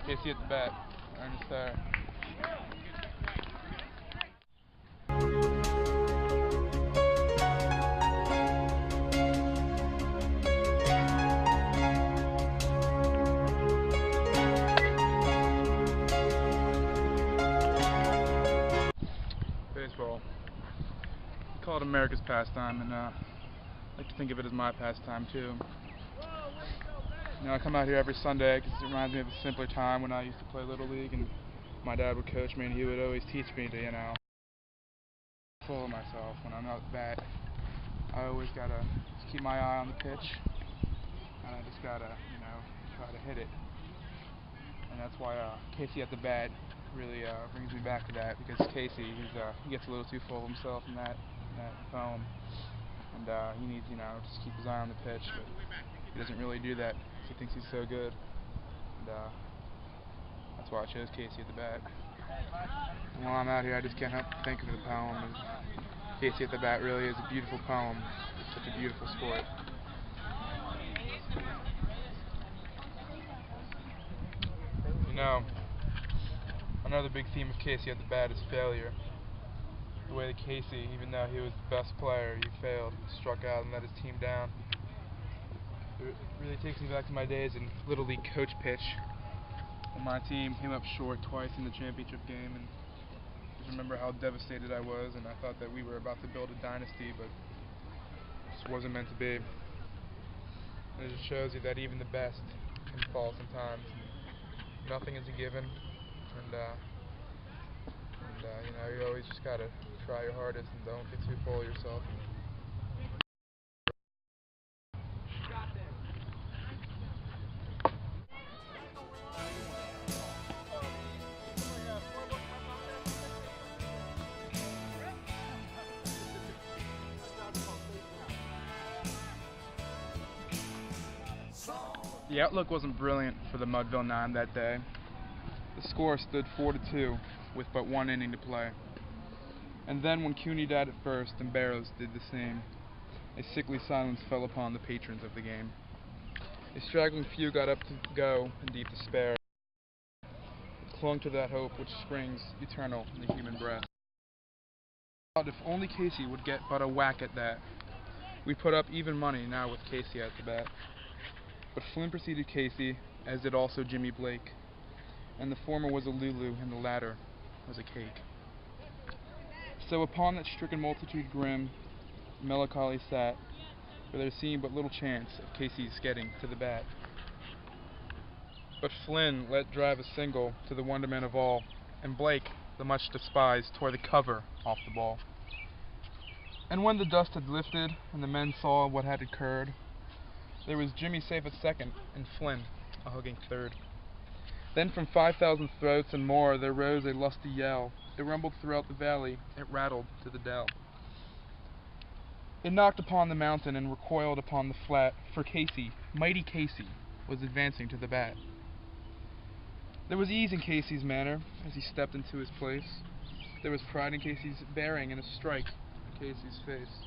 Casey at the bat. Ernest there. Baseball. I call it America's pastime, and I like to think of it as my pastime too. You know, I come out here every Sunday because it reminds me of a simpler time when I used to play Little League, and my dad would coach me, and he would always teach me to, you know, full of myself when I'm out at bat. I always gotta just keep my eye on the pitch, and I just gotta, you know, try to hit it. And that's why Casey at the bat really brings me back to that, because Casey, he gets a little too full of himself in that poem, and he needs, you know, just keep his eye on the pitch, but he doesn't really do that because he thinks he's so good, and that's why I chose Casey at the bat. And while I'm out here, I just can't help but think of the poem as Casey at the bat really is a beautiful poem. It's such a beautiful sport. You know, another big theme of Casey at the bat is failure. The way that Casey, even though he was the best player, he failed, struck out, and let his team down. It really takes me back to my days in Little League coach pitch, when my team came up short twice in the championship game, and I just remember how devastated I was, and I thought that we were about to build a dynasty, but it just wasn't meant to be. And it just shows you that even the best can fall sometimes. Nothing is a given, and you know, you always just gotta try your hardest and don't get too full of yourself. The outlook wasn't brilliant for the Mudville 9 that day. The score stood 4-2 with but one inning to play. And then when Cooney died at first and Barrows did the same, a sickly silence fell upon the patrons of the game. A straggling few got up to go in deep despair, clung to that hope which springs eternal in the human breast. If only Casey would get but a whack at that. We put up even money now with Casey at the bat. But Flynn preceded Casey, as did also Jimmy Blake, and the former was a Lulu and the latter was a cake. So upon that stricken multitude grim, melancholy sat, for there seemed but little chance of Casey's getting to the bat. But Flynn let drive a single to the wonderment of all, and Blake, the much despised, tore the cover off the ball. And when the dust had lifted and the men saw what had occurred, there was Jimmy safe at second and Flynn a hugging third. Then from 5,000 throats and more there rose a lusty yell. It rumbled throughout the valley, it rattled to the dell. It knocked upon the mountain and recoiled upon the flat, for Casey, mighty Casey, was advancing to the bat. There was ease in Casey's manner as he stepped into his place. There was pride in Casey's bearing and a strike in Casey's face.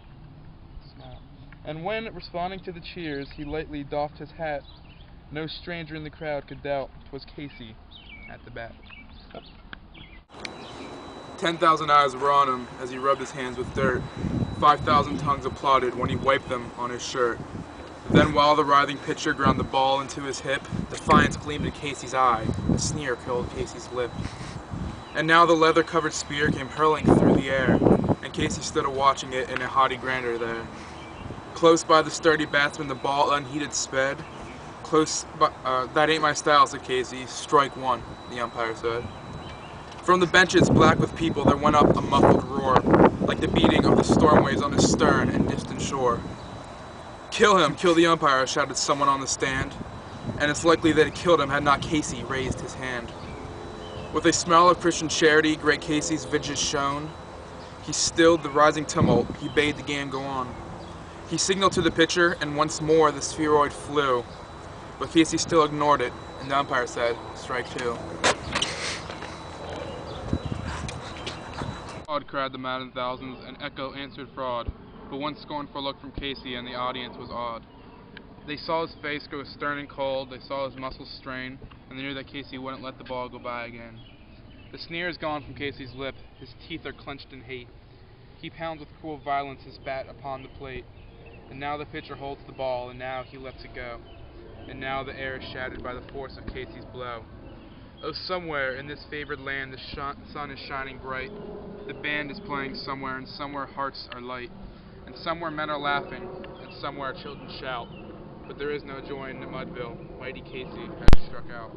Smile. And when, responding to the cheers, he lightly doffed his hat, no stranger in the crowd could doubt 'twas Casey at the bat. 10,000 eyes were on him as he rubbed his hands with dirt. 5,000 tongues applauded when he wiped them on his shirt. Then while the writhing pitcher ground the ball into his hip, defiance gleamed in Casey's eye, a sneer curled Casey's lip. And now the leather-covered spear came hurling through the air, and Casey stood a-watching it in a haughty grandeur there. Close by the sturdy batsman the ball unheeded sped. That ain't my style, said Casey. Strike one, the umpire said. From the benches, black with people, there went up a muffled roar, like the beating of the storm waves on a stern and distant shore. Kill him, kill the umpire, shouted someone on the stand, and it's likely that it killed him had not Casey raised his hand. With a smile of Christian charity, great Casey's visage shone. He stilled the rising tumult, he bade the game go on. He signaled to the pitcher, and once more the spheroid flew. But Casey still ignored it, and the umpire said, strike two. Fraud, cried the maddened thousands, and echo answered fraud. But one scornful look from Casey, and the audience was awed. They saw his face grow stern and cold, they saw his muscles strain, and they knew that Casey wouldn't let the ball go by again. The sneer is gone from Casey's lip, his teeth are clenched in hate. He pounds with cruel violence his bat upon the plate, and now the pitcher holds the ball, and now he lets it go, and now the air is shattered by the force of Casey's blow. Oh, somewhere in this favored land the sun is shining bright, the band is playing somewhere, and somewhere hearts are light, and somewhere men are laughing, and somewhere children shout, but there is no joy in Mudville. Mighty Casey has struck out.